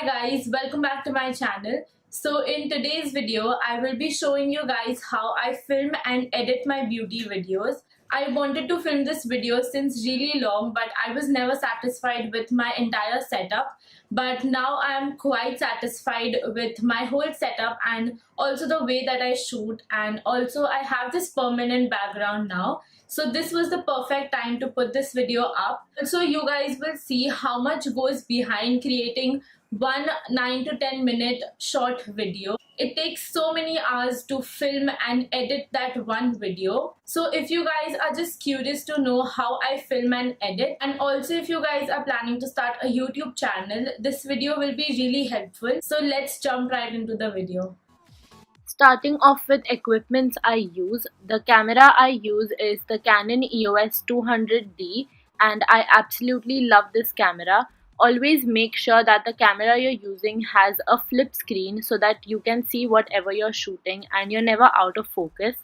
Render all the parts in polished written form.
guys, welcome back to my channel. So in today's video, I will be showing you guys how I film and edit my beauty videos. I wanted to film this video since really long, but I was never satisfied with my entire setup. But now I am quite satisfied with my whole setup and also the way that I shoot, and also I have this permanent background now. So this was the perfect time to put this video up. So you guys will see how much goes behind creating one 9 to 10 minute short video. It takes so many hours to film and edit that one video. So if you guys are just curious to know how I film and edit, and also if you guys are planning to start a YouTube channel, this video will be really helpful. So let's jump right into the video. Starting off with equipments I use, the camera I use is the Canon EOS 200D and I absolutely love this camera. Always make sure that the camera you're using has a flip screen so that you can see whatever you're shooting and you're never out of focus.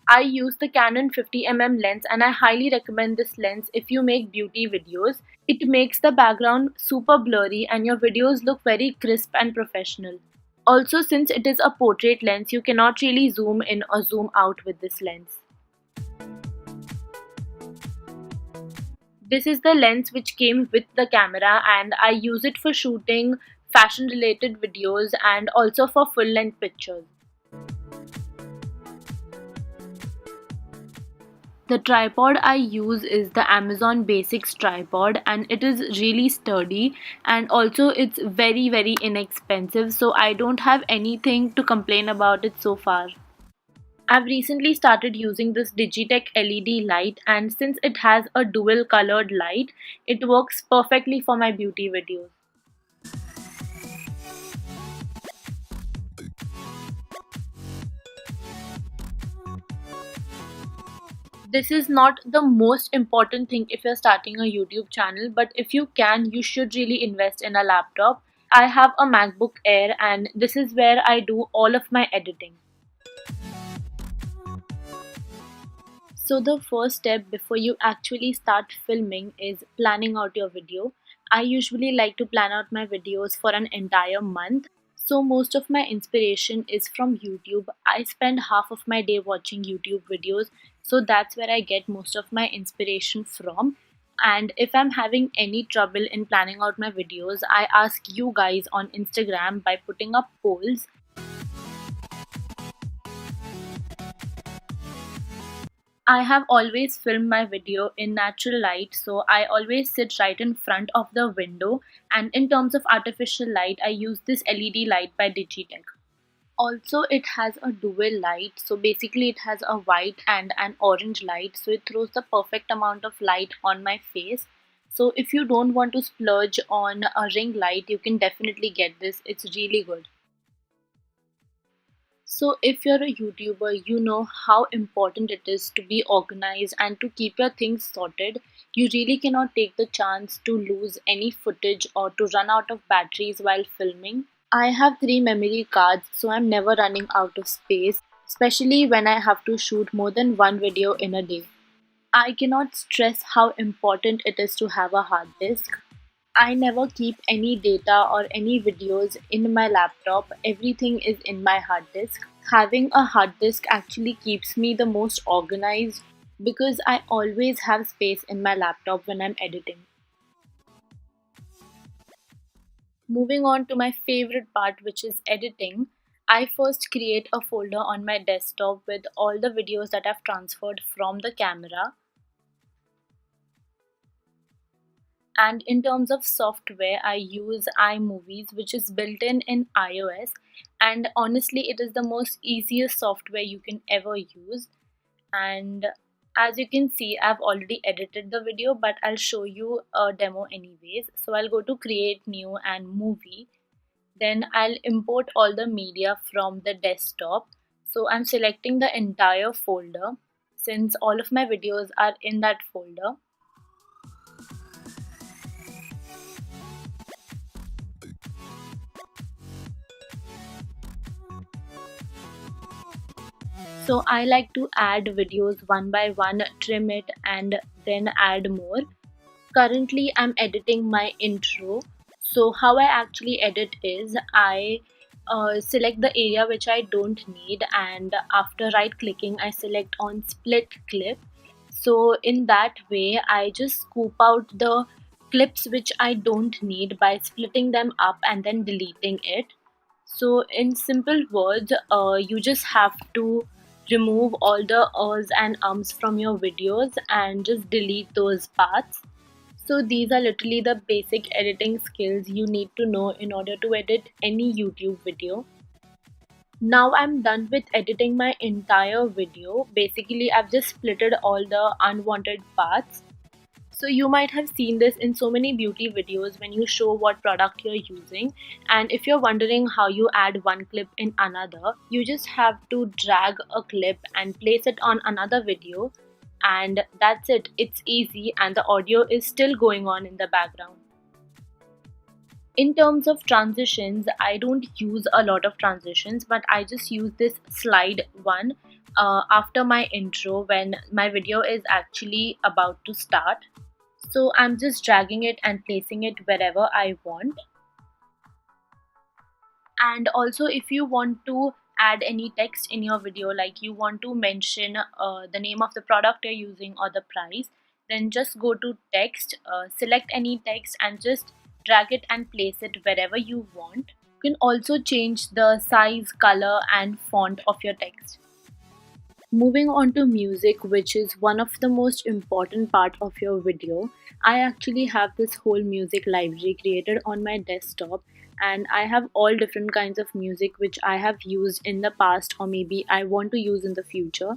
I use the Canon 50mm lens and I highly recommend this lens if you make beauty videos. It makes the background super blurry and your videos look very crisp and professional. Also, since it is a portrait lens, you cannot really zoom in or zoom out with this lens. This is the lens which came with the camera and I use it for shooting fashion related videos and also for full length pictures. The tripod I use is the Amazon Basics tripod and it is really sturdy and also it's very inexpensive, so I don't have anything to complain about it so far. I've recently started using this DIGITEK LED light, and since it has a dual colored light, it works perfectly for my beauty videos. This is not the most important thing if you're starting a YouTube channel, but if you can, you should really invest in a laptop. I have a MacBook Air and this is where I do all of my editing. So the first step before you actually start filming is planning out your video. I usually like to plan out my videos for an entire month. So most of my inspiration is from YouTube. I spend half of my day watching YouTube videos, so that's where I get most of my inspiration from. And if I'm having any trouble in planning out my videos, I ask you guys on Instagram by putting up polls. I have always filmed my video in natural light, so I always sit right in front of the window, and in terms of artificial light, I use this LED light by DIGITEK. Also, it has a dual light, so basically it has a white and an orange light, so it throws the perfect amount of light on my face. So if you don't want to splurge on a ring light, you can definitely get this, it's really good. So if you're a YouTuber, you know how important it is to be organized and to keep your things sorted. You really cannot take the chance to lose any footage or to run out of batteries while filming. I have 3 memory cards, so I'm never running out of space, especially when I have to shoot more than one video in a day. I cannot stress how important it is to have a hard disk. I never keep any data or any videos in my laptop. Everything is in my hard disk. Having a hard disk actually keeps me the most organized because I always have space in my laptop when I'm editing. Moving on to my favorite part, which is editing. I first create a folder on my desktop with all the videos that I've transferred from the camera. And in terms of software, I use iMovies, which is built in iOS, and honestly it is the most easiest software you can ever use. And as you can see, I've already edited the video, but I'll show you a demo anyways. So I'll go to create new and movie, then I'll import all the media from the desktop. So I'm selecting the entire folder since all of my videos are in that folder. So I like to add videos one by one, trim it and then add more. Currently I'm editing my intro, So how I actually edit is I select the area which I don't need, and after right clicking I select on split clip. So in that way I just scoop out the clips which I don't need by splitting them up and then deleting it. So in simple words, you just have to remove all the ers and ums from your videos and just delete those parts. So these are literally the basic editing skills you need to know in order to edit any YouTube video. Now I'm done with editing my entire video. Basically, I've just splitted all the unwanted parts. So you might have seen this in so many beauty videos when you show what product you're using, and if you're wondering how you add one clip in another, you just have to drag a clip and place it on another video, and that's it. It's easy and the audio is still going on in the background. In terms of transitions, I don't use a lot of transitions, but I just use this slide one after my intro when my video is actually about to start. So I'm just dragging it and placing it wherever I want. And also, if you want to add any text in your video, like you want to mention the name of the product you're using or the price, then just go to text, select any text and just drag it and place it wherever you want. You can also change the size, color and font of your text. Moving on to music, which is one of the most important part of your video, I actually have this whole music library created on my desktop, and I have all different kinds of music which I have used in the past or maybe I want to use in the future.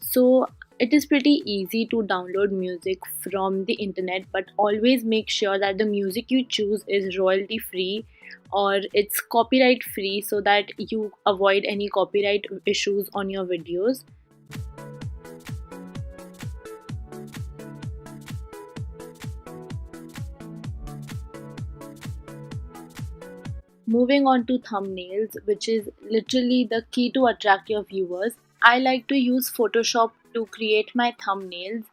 So it is pretty easy to download music from the internet, but always make sure that the music you choose is royalty free or it's copyright free so that you avoid any copyright issues on your videos. Moving on to thumbnails, which is literally the key to attract your viewers. I like to use Photoshop to create my thumbnails.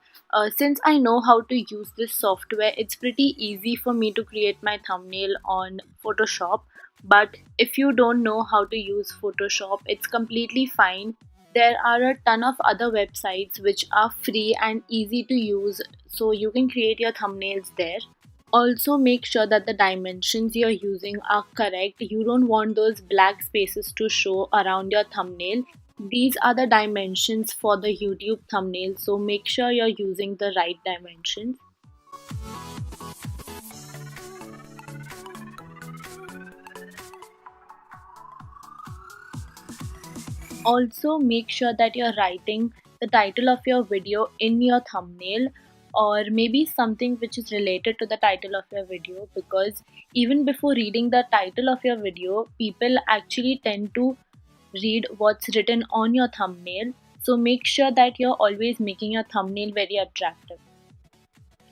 Since I know how to use this software, it's pretty easy for me to create my thumbnail on Photoshop. But if you don't know how to use Photoshop, it's completely fine. There are a ton of other websites which are free and easy to use, so you can create your thumbnails there. Also make sure that the dimensions you're using are correct. You don't want those black spaces to show around your thumbnail. These are the dimensions for the YouTube thumbnail, so make sure you're using the right dimensions. Also make sure that you're writing the title of your video in your thumbnail, or maybe something which is related to the title of your video, because even before reading the title of your video, people actually tend to read what's written on your thumbnail. So make sure that you're always making your thumbnail very attractive.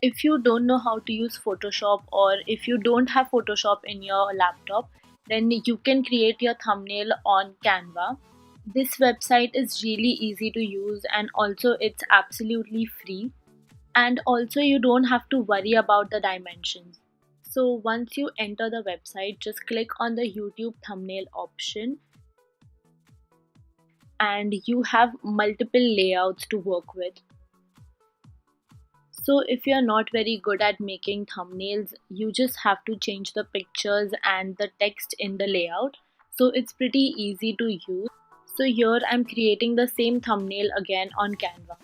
If you don't know how to use Photoshop, or if you don't have Photoshop in your laptop, then you can create your thumbnail on Canva. This website is really easy to use and also it's absolutely free. And also you don't have to worry about the dimensions. So once you enter the website, just click on the YouTube thumbnail option and you have multiple layouts to work with. So if you're not very good at making thumbnails, you just have to change the pictures and the text in the layout. So it's pretty easy to use. So here I'm creating the same thumbnail again on Canva.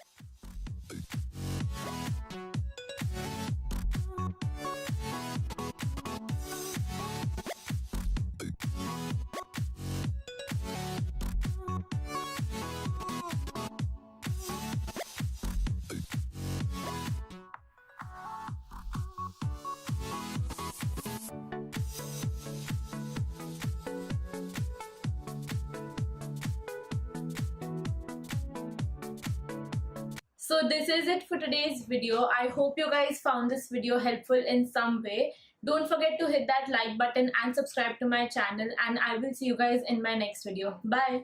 So this is it for today's video. I hope you guys found this video helpful in some way. Don't forget to hit that like button and subscribe to my channel, and I will see you guys in my next video. Bye.